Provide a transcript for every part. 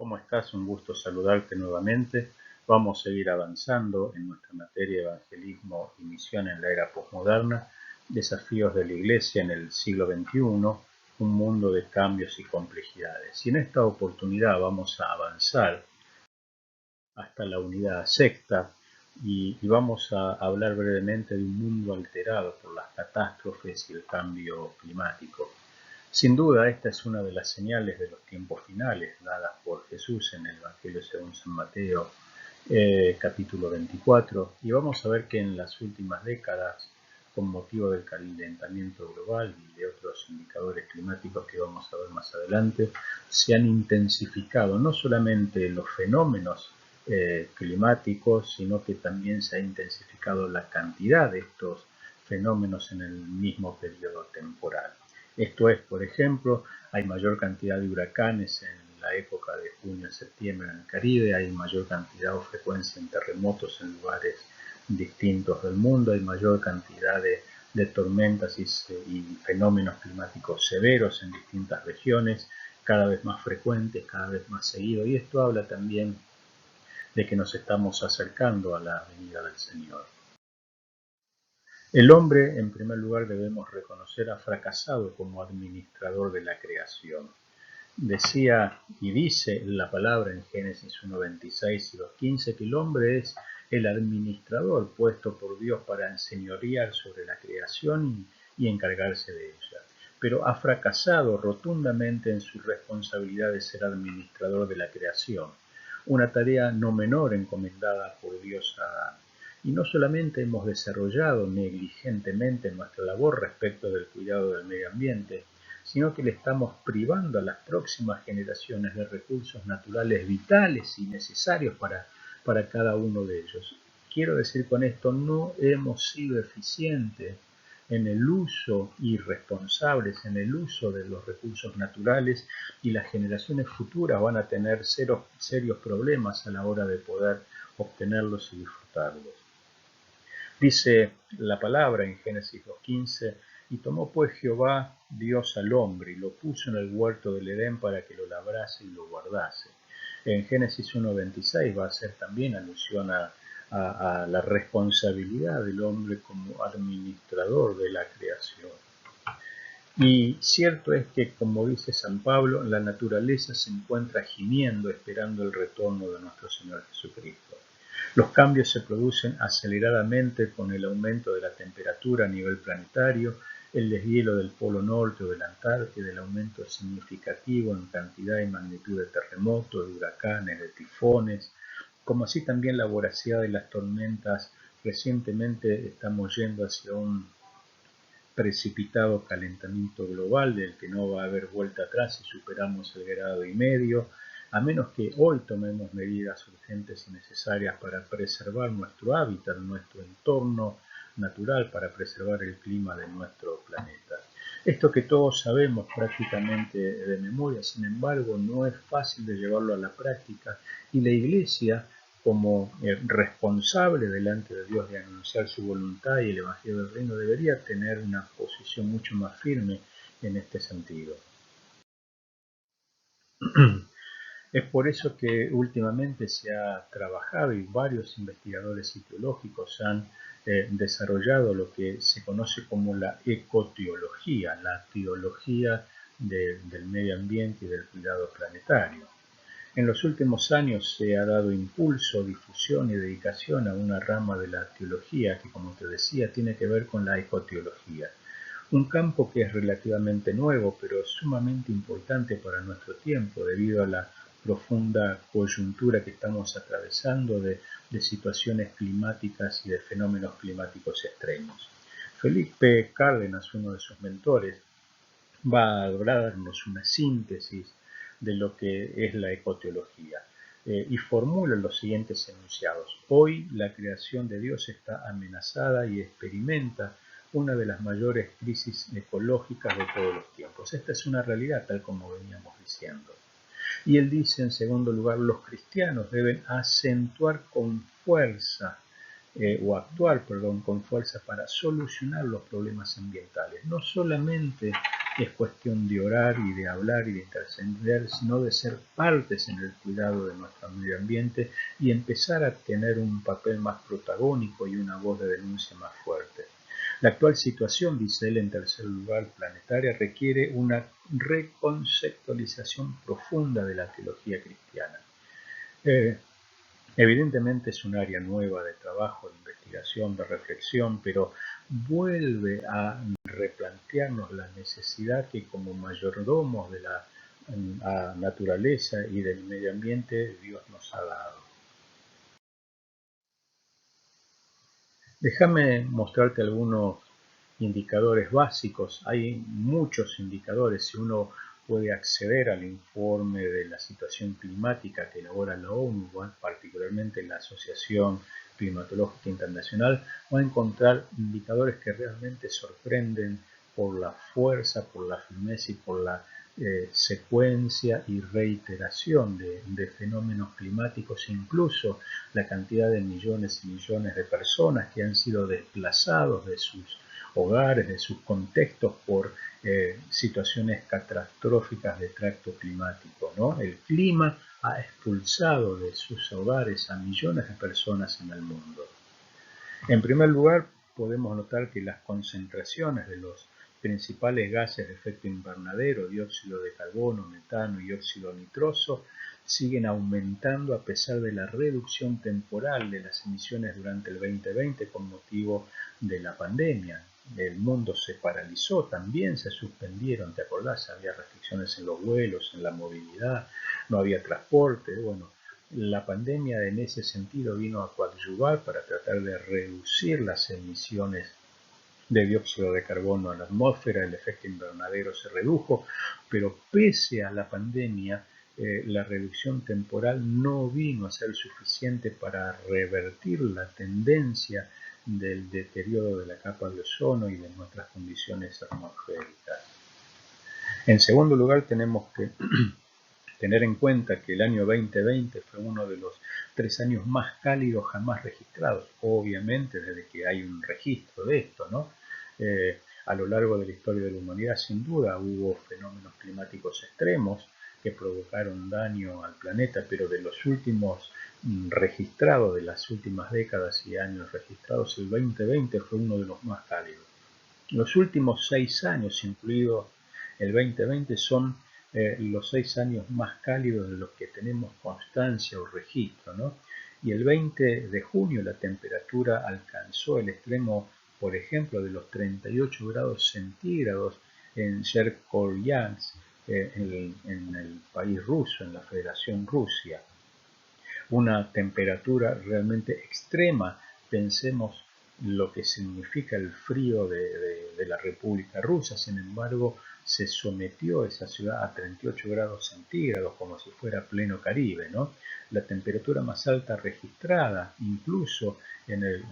¿Cómo estás? Un gusto saludarte nuevamente. Vamos a seguir avanzando en nuestra materia de evangelismo y misión en la era posmoderna, desafíos de la Iglesia en el siglo XXI, un mundo de cambios y complejidades. Y en esta oportunidad vamos a avanzar hasta la unidad sexta y vamos a hablar brevemente de un mundo alterado por las catástrofes y el cambio climático. Sin duda, esta es una de las señales de los tiempos finales dadas por Jesús en el Evangelio según San Mateo, capítulo 24, y vamos a ver que en las últimas décadas, con motivo del calentamiento global y de otros indicadores climáticos que vamos a ver más adelante, se han intensificado no solamente los fenómenos climáticos, sino que también se ha intensificado la cantidad de estos fenómenos en el mismo periodo temporal. Esto es, por ejemplo, hay mayor cantidad de huracanes en la época de junio a septiembre en el Caribe, hay mayor cantidad o frecuencia en terremotos en lugares distintos del mundo, hay mayor cantidad de tormentas y fenómenos climáticos severos en distintas regiones, cada vez más frecuentes, cada vez más seguido, y esto habla también de que nos estamos acercando a la venida del Señor. El hombre, en primer lugar, debemos reconocer, ha fracasado como administrador de la creación. Decía y dice la palabra en Génesis 1:26 y 2:15 que el hombre es el administrador puesto por Dios para enseñorear sobre la creación y encargarse de ella. Pero ha fracasado rotundamente en su responsabilidad de ser administrador de la creación, una tarea no menor encomendada por Dios a Adán. Y no solamente hemos desarrollado negligentemente nuestra labor respecto del cuidado del medio ambiente, sino que le estamos privando a las próximas generaciones de recursos naturales vitales y necesarios para cada uno de ellos. Quiero decir con esto, no hemos sido eficientes en el uso y responsables en el uso de los recursos naturales, y las generaciones futuras van a tener serios problemas a la hora de poder obtenerlos y disfrutarlos. Dice la palabra en Génesis 2:15, y tomó pues Jehová Dios al hombre y lo puso en el huerto del Edén para que lo labrase y lo guardase. En Génesis 1:26 va a hacer también alusión a la responsabilidad del hombre como administrador de la creación. Y cierto es que, como dice San Pablo, la naturaleza se encuentra gimiendo esperando el retorno de nuestro Señor Jesucristo. Los cambios se producen aceleradamente con el aumento de la temperatura a nivel planetario, el deshielo del Polo Norte o del Antártida, el aumento significativo en cantidad y magnitud de terremotos, de huracanes, de tifones, como así también la voracidad de las tormentas. Recientemente estamos yendo hacia un precipitado calentamiento global del que no va a haber vuelta atrás si superamos el 1,5 grados, a menos que hoy tomemos medidas urgentes y necesarias para preservar nuestro hábitat, nuestro entorno natural, para preservar el clima de nuestro planeta. Esto que todos sabemos prácticamente de memoria, sin embargo, no es fácil de llevarlo a la práctica, y la Iglesia, como responsable delante de Dios de anunciar su voluntad y el Evangelio del Reino, debería tener una posición mucho más firme en este sentido. Es por eso que últimamente se ha trabajado y varios investigadores teológicos han desarrollado lo que se conoce como la ecoteología, la teología del medio ambiente y del cuidado planetario. En los últimos años se ha dado impulso, difusión y dedicación a una rama de la teología que, como te decía, tiene que ver con la ecoteología. Un campo que es relativamente nuevo, pero sumamente importante para nuestro tiempo debido a la profunda coyuntura que estamos atravesando de situaciones climáticas y de fenómenos climáticos extremos. Felipe Cárdenas, uno de sus mentores, va a darnos una síntesis de lo que es la ecoteología y formula los siguientes enunciados. Hoy la creación de Dios está amenazada y experimenta una de las mayores crisis ecológicas de todos los tiempos. Esta es una realidad, tal como veníamos diciendo. Y él dice, en segundo lugar, los cristianos deben acentuar con fuerza actuar con fuerza para solucionar los problemas ambientales, no solamente es cuestión de orar y de hablar y de trascender, sino de ser partes en el cuidado de nuestro medio ambiente y empezar a tener un papel más protagónico y una voz de denuncia más fuerte. La actual situación, dice él en tercer lugar, planetaria, requiere una reconceptualización profunda de la teología cristiana. Evidentemente es un área nueva de trabajo, de investigación, de reflexión, pero vuelve a replantearnos la necesidad que como mayordomos de la naturaleza y del medio ambiente Dios nos ha dado. Déjame mostrarte algunos indicadores básicos. Hay muchos indicadores. Si uno puede acceder al informe de la situación climática que elabora la ONU, particularmente la Asociación Climatológica Internacional, va a encontrar indicadores que realmente sorprenden por la fuerza, por la firmeza y por la secuencia y reiteración de fenómenos climáticos, incluso la cantidad de millones y millones de personas que han sido desplazados de sus hogares, de sus contextos por situaciones catastróficas de tracto climático, ¿no? El clima ha expulsado de sus hogares a millones de personas en el mundo. En primer lugar, podemos notar que las concentraciones de los principales gases de efecto invernadero, dióxido de carbono, metano y óxido nitroso, siguen aumentando a pesar de la reducción temporal de las emisiones durante el 2020 con motivo de la pandemia. El mundo se paralizó, también se suspendieron, ¿te acordás? Había restricciones en los vuelos, en la movilidad, no había transporte, bueno. La pandemia en ese sentido vino a coadyuvar para tratar de reducir las emisiones de dióxido de carbono a la atmósfera, el efecto invernadero se redujo, pero pese a la pandemia, la reducción temporal no vino a ser suficiente para revertir la tendencia del deterioro de la capa de ozono y de nuestras condiciones atmosféricas. En segundo lugar, tenemos que tener en cuenta que el año 2020 fue uno de los 3 años más cálidos jamás registrados, obviamente desde que hay un registro de esto, ¿no? A lo largo de la historia de la humanidad, sin duda, hubo fenómenos climáticos extremos que provocaron daño al planeta, pero de los últimos registrados, de las últimas décadas y años registrados, el 2020 fue uno de los más cálidos. Los últimos 6 años, incluido el 2020, son los 6 años más cálidos de los que tenemos constancia o registro, ¿no? Y el 20 de junio la temperatura alcanzó el extremo, por ejemplo, de los 38 grados centígrados en Cherkolyansk, en el país ruso, en la Federación Rusia. Una temperatura realmente extrema. Pensemos lo que significa el frío de la República Rusa. Sin embargo, se sometió esa ciudad a 38 grados centígrados como si fuera pleno Caribe, ¿no? La temperatura más alta registrada incluso en el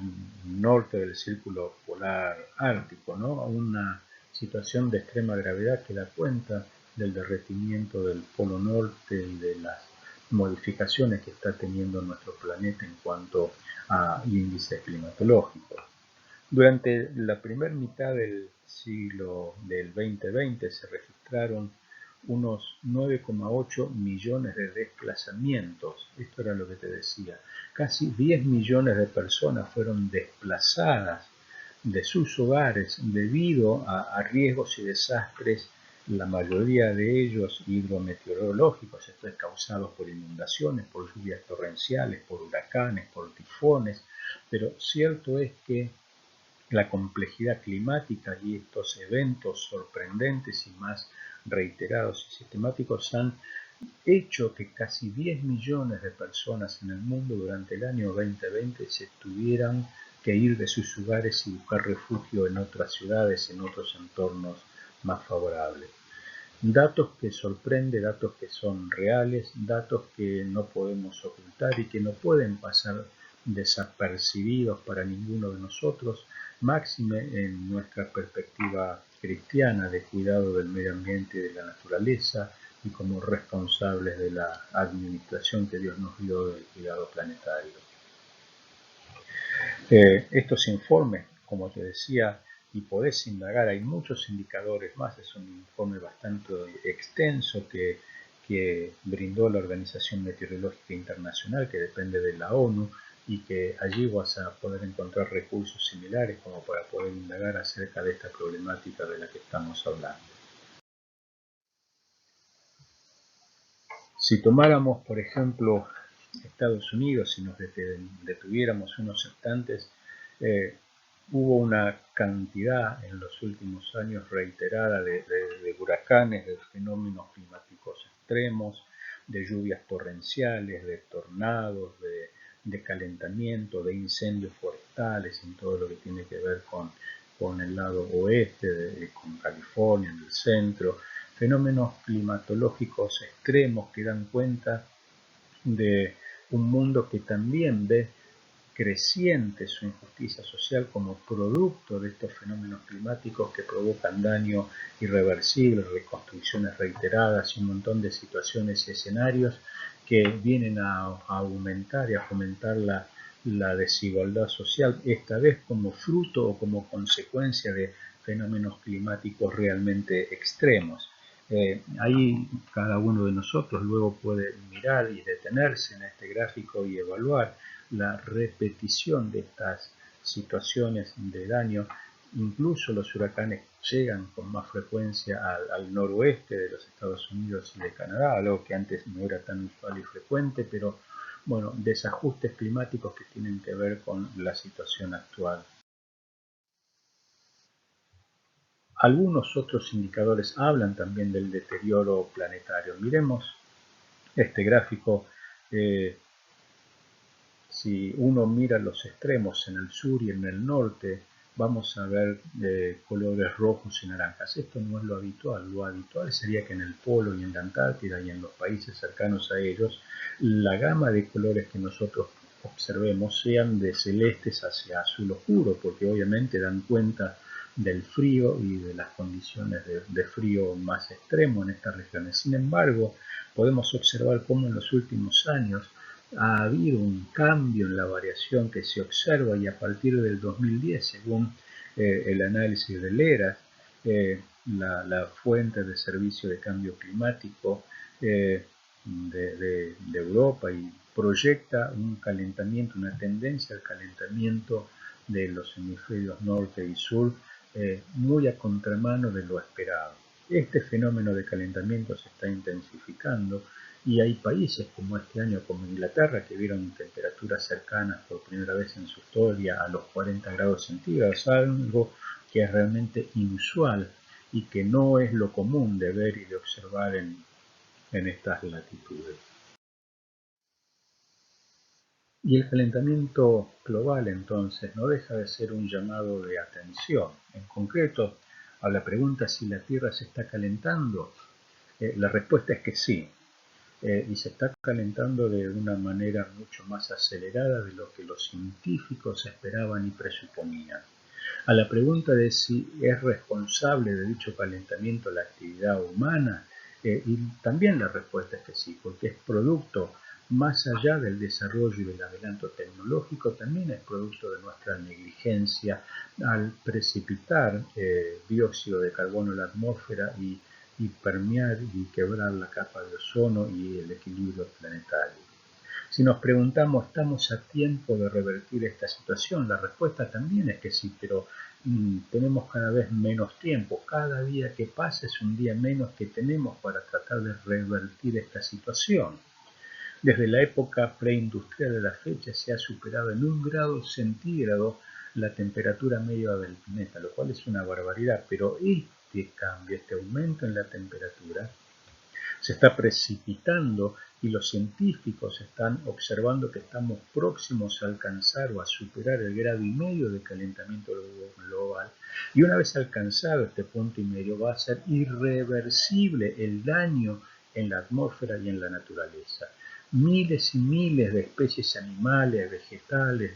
norte del círculo polar ártico, ¿no? Una situación de extrema gravedad que da cuenta del derretimiento del polo norte y de las modificaciones que está teniendo nuestro planeta en cuanto a índices climatológicos. Durante la primera mitad del siglo del 2020 se registraron unos 9,8 millones de desplazamientos. Esto era lo que te decía. Casi 10 millones de personas fueron desplazadas de sus hogares debido a riesgos y desastres, la mayoría de ellos hidrometeorológicos, esto es causado por inundaciones, por lluvias torrenciales, por huracanes, por tifones, pero cierto es que la complejidad climática y estos eventos sorprendentes y más reiterados y sistemáticos han hecho que casi 10 millones de personas en el mundo durante el año 2020 se tuvieran que ir de sus hogares y buscar refugio en otras ciudades, en otros entornos más favorables. Datos que sorprenden, datos que son reales, datos que no podemos ocultar y que no pueden pasar desapercibidos para ninguno de nosotros, máxime en nuestra perspectiva cristiana de cuidado del medio ambiente y de la naturaleza y como responsables de la administración que Dios nos dio del cuidado planetario. Estos informes, como te decía, y podés indagar, hay muchos indicadores más, es un informe bastante extenso que brindó la Organización Meteorológica Internacional, que depende de la ONU, y que allí vas a poder encontrar recursos similares como para poder indagar acerca de esta problemática de la que estamos hablando. Si tomáramos, por ejemplo, Estados Unidos, si nos detuviéramos unos instantes, hubo una cantidad en los últimos años reiterada de huracanes, de fenómenos climáticos extremos, de lluvias torrenciales, de tornados, de calentamiento, de incendios forestales, en todo lo que tiene que ver con el lado oeste, con California, en el centro, fenómenos climatológicos extremos que dan cuenta de un mundo que también ve creciente su injusticia social como producto de estos fenómenos climáticos que provocan daño irreversible, reconstrucciones reiteradas y un montón de situaciones y escenarios que vienen a aumentar y a fomentar la desigualdad social, esta vez como fruto o como consecuencia de fenómenos climáticos realmente extremos. Ahí cada uno de nosotros luego puede mirar y detenerse en este gráfico y evaluar la repetición de estas situaciones de daño. Incluso los huracanes llegan con más frecuencia al noroeste de los Estados Unidos y de Canadá, algo que antes no era tan usual y frecuente, pero bueno, desajustes climáticos que tienen que ver con la situación actual. Algunos otros indicadores hablan también del deterioro planetario. Miremos este gráfico. Si uno mira los extremos en el sur y en el norte, vamos a ver colores rojos y naranjas. Esto no es lo habitual. Lo habitual sería que en el polo y en la Antártida y en los países cercanos a ellos, la gama de colores que nosotros observemos sean de celestes hacia azul oscuro, porque obviamente dan cuenta del frío y de las condiciones de frío más extremo en estas regiones. Sin embargo, podemos observar cómo en los últimos años ha habido un cambio en la variación que se observa y a partir del 2010, según el análisis de LERA, la fuente de servicio de cambio climático de Europa, y proyecta un calentamiento, una tendencia al calentamiento de los hemisferios norte y sur muy a contramano de lo esperado. Este fenómeno de calentamiento se está intensificando y hay países como este año, como Inglaterra, que vieron temperaturas cercanas por primera vez en su historia a los 40 grados centígrados, algo que es realmente inusual y que no es lo común de ver y de observar en estas latitudes. Y el calentamiento global, entonces, no deja de ser un llamado de atención. En concreto, a la pregunta si la Tierra se está calentando, la respuesta es que sí. Y se está calentando de una manera mucho más acelerada de lo que los científicos esperaban y presuponían. A la pregunta de si es responsable de dicho calentamiento la actividad humana, y también la respuesta es que sí, porque es producto, más allá del desarrollo y del adelanto tecnológico, también es producto de nuestra negligencia al precipitar dióxido de carbono en la atmósfera y permear y quebrar la capa de ozono y el equilibrio planetario. Si nos preguntamos, ¿estamos a tiempo de revertir esta situación? La respuesta también es que sí, pero tenemos cada vez menos tiempo. Cada día que pasa es un día menos que tenemos para tratar de revertir esta situación. Desde la época preindustrial de la fecha se ha superado en 1 grado centígrado la temperatura media del planeta, lo cual es una barbaridad, pero este cambio, este aumento en la temperatura, se está precipitando y los científicos están observando que estamos próximos a alcanzar o a superar el 1,5 grados de calentamiento global. Y una vez alcanzado este punto y medio va a ser irreversible el daño en la atmósfera y en la naturaleza. Miles y miles de especies animales, vegetales,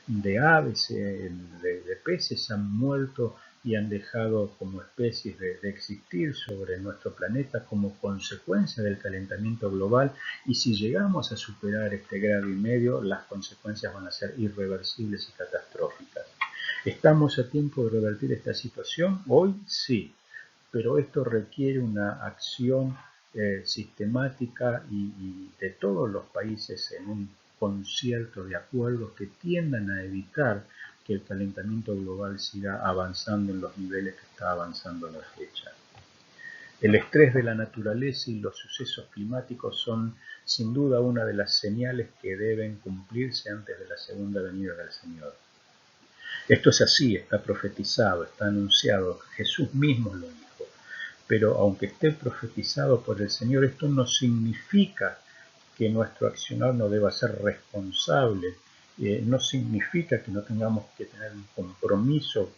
de aves, de peces han muerto y han dejado como especies de existir sobre nuestro planeta como consecuencia del calentamiento global, y si llegamos a superar este 1,5 grados, las consecuencias van a ser irreversibles y catastróficas. ¿Estamos a tiempo de revertir esta situación? Hoy sí, pero esto requiere una acción sistemática y de todos los países en un concierto de acuerdos que tiendan a evitar que el calentamiento global siga avanzando en los niveles que está avanzando a la fecha. El estrés de la naturaleza y los sucesos climáticos son sin duda una de las señales que deben cumplirse antes de la segunda venida del Señor. Esto es así, está profetizado, está anunciado, Jesús mismo lo dijo. Pero aunque esté profetizado por el Señor, esto no significa que nuestro accionar no deba ser responsable, no significa que no tengamos que tener un compromiso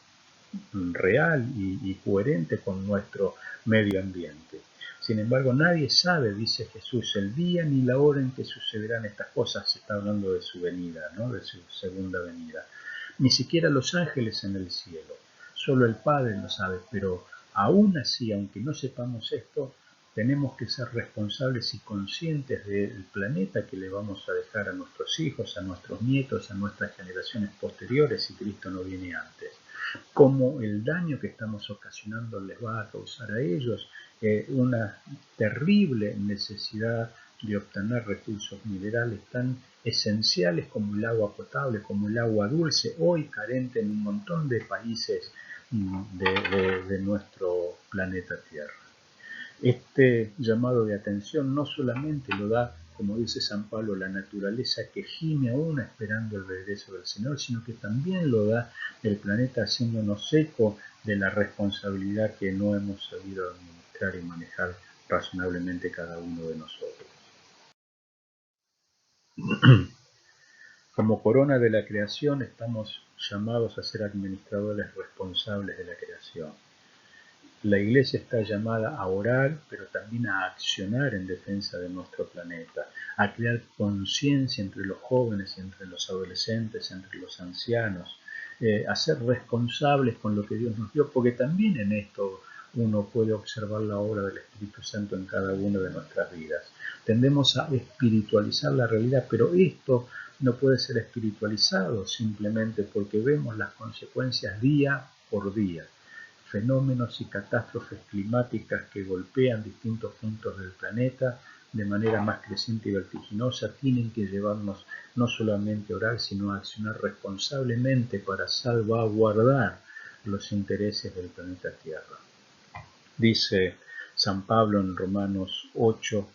real y coherente con nuestro medio ambiente. Sin embargo, nadie sabe, dice Jesús, el día ni la hora en que sucederán estas cosas. Se está hablando de su venida, ¿no? De su segunda venida. Ni siquiera los ángeles en el cielo. Solo el Padre lo sabe, pero aún así, aunque no sepamos esto, tenemos que ser responsables y conscientes del planeta que le vamos a dejar a nuestros hijos, a nuestros nietos, a nuestras generaciones posteriores si Cristo no viene antes. Cómo el daño que estamos ocasionando les va a causar a ellos una terrible necesidad de obtener recursos minerales tan esenciales como el agua potable, como el agua dulce, hoy carente en un montón de países de nuestro planeta Tierra. Este llamado de atención no solamente lo da, como dice San Pablo, la naturaleza que gime aún esperando el regreso del Señor, sino que también lo da el planeta haciéndonos eco de la responsabilidad que no hemos sabido administrar y manejar razonablemente cada uno de nosotros. Como corona de la creación estamos llamados a ser administradores responsables de la creación. La Iglesia está llamada a orar, pero también a accionar en defensa de nuestro planeta, a crear conciencia entre los jóvenes, entre los adolescentes, entre los ancianos, a ser responsables con lo que Dios nos dio, porque también en esto uno puede observar la obra del Espíritu Santo en cada una de nuestras vidas. Tendemos a espiritualizar la realidad, pero esto no puede ser espiritualizado simplemente porque vemos las consecuencias día por día. Fenómenos y catástrofes climáticas que golpean distintos puntos del planeta de manera más creciente y vertiginosa tienen que llevarnos no solamente a orar, sino a accionar responsablemente para salvaguardar los intereses del planeta Tierra. Dice San Pablo en Romanos 8,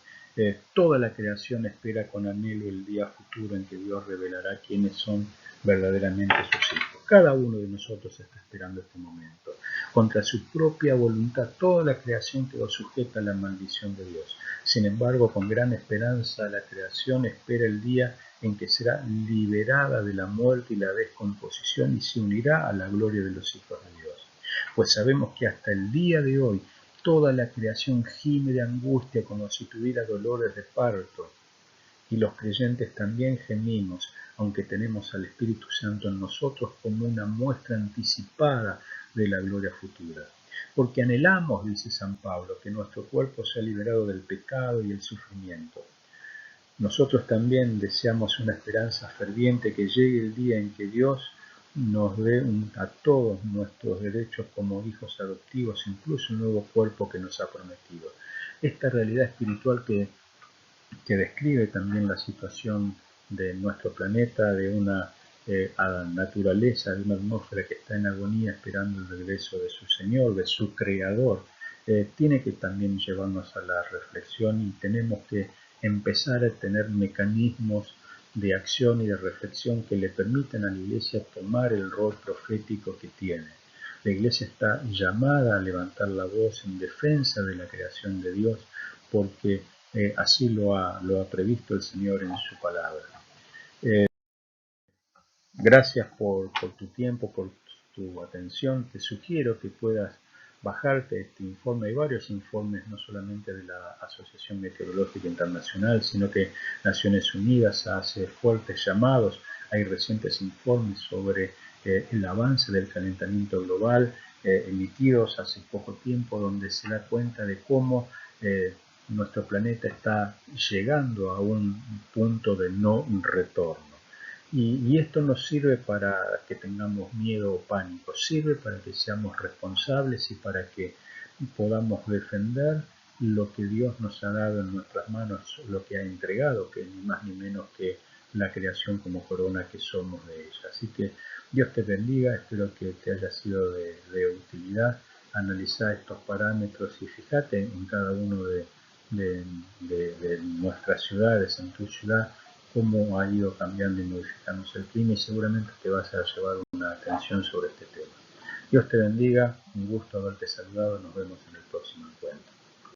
toda la creación espera con anhelo el día futuro en que Dios revelará quiénes son verdaderamente sus hijos. Cada uno de nosotros está esperando este momento. Contra su propia voluntad, toda la creación quedó sujeta a la maldición de Dios. Sin embargo, con gran esperanza, la creación espera el día en que será liberada de la muerte y la descomposición y se unirá a la gloria de los hijos de Dios. Pues sabemos que hasta el día de hoy toda la creación gime de angustia como si tuviera dolores de parto. Y los creyentes también gemimos, aunque tenemos al Espíritu Santo en nosotros como una muestra anticipada de la gloria futura. Porque anhelamos, dice San Pablo, que nuestro cuerpo sea liberado del pecado y el sufrimiento. Nosotros también deseamos una esperanza ferviente que llegue el día en que Dios nos dé a todos nuestros derechos como hijos adoptivos, incluso un nuevo cuerpo que nos ha prometido. Esta realidad espiritual que describe también la situación de nuestro planeta, de una naturaleza, de una atmósfera que está en agonía esperando el regreso de su Señor, de su Creador, tiene que también llevarnos a la reflexión y tenemos que empezar a tener mecanismos de acción y de reflexión que le permitan a la Iglesia tomar el rol profético que tiene. La Iglesia está llamada a levantar la voz en defensa de la creación de Dios porque así lo ha previsto el Señor en su palabra. Gracias por tu tiempo, por tu atención. Te sugiero que puedas bajarte este informe. Hay varios informes, no solamente de la Asociación Meteorológica Internacional, sino que Naciones Unidas hace fuertes llamados. Hay recientes informes sobre el avance del calentamiento global, emitidos hace poco tiempo, donde se da cuenta de cómo nuestro planeta está llegando a un punto de no retorno. Y esto no sirve para que tengamos miedo o pánico, sirve para que seamos responsables y para que podamos defender lo que Dios nos ha dado en nuestras manos, lo que ha entregado, que ni más ni menos que la creación como corona que somos de ella. Así que Dios te bendiga, espero que te haya sido de utilidad. Analizar estos parámetros y fíjate en cada uno de nuestras ciudades, en tu ciudad, cómo ha ido cambiando y modificándose el clima, y seguramente te vas a llevar una atención sobre este tema. Dios te bendiga, un gusto haberte saludado, nos vemos en el próximo encuentro.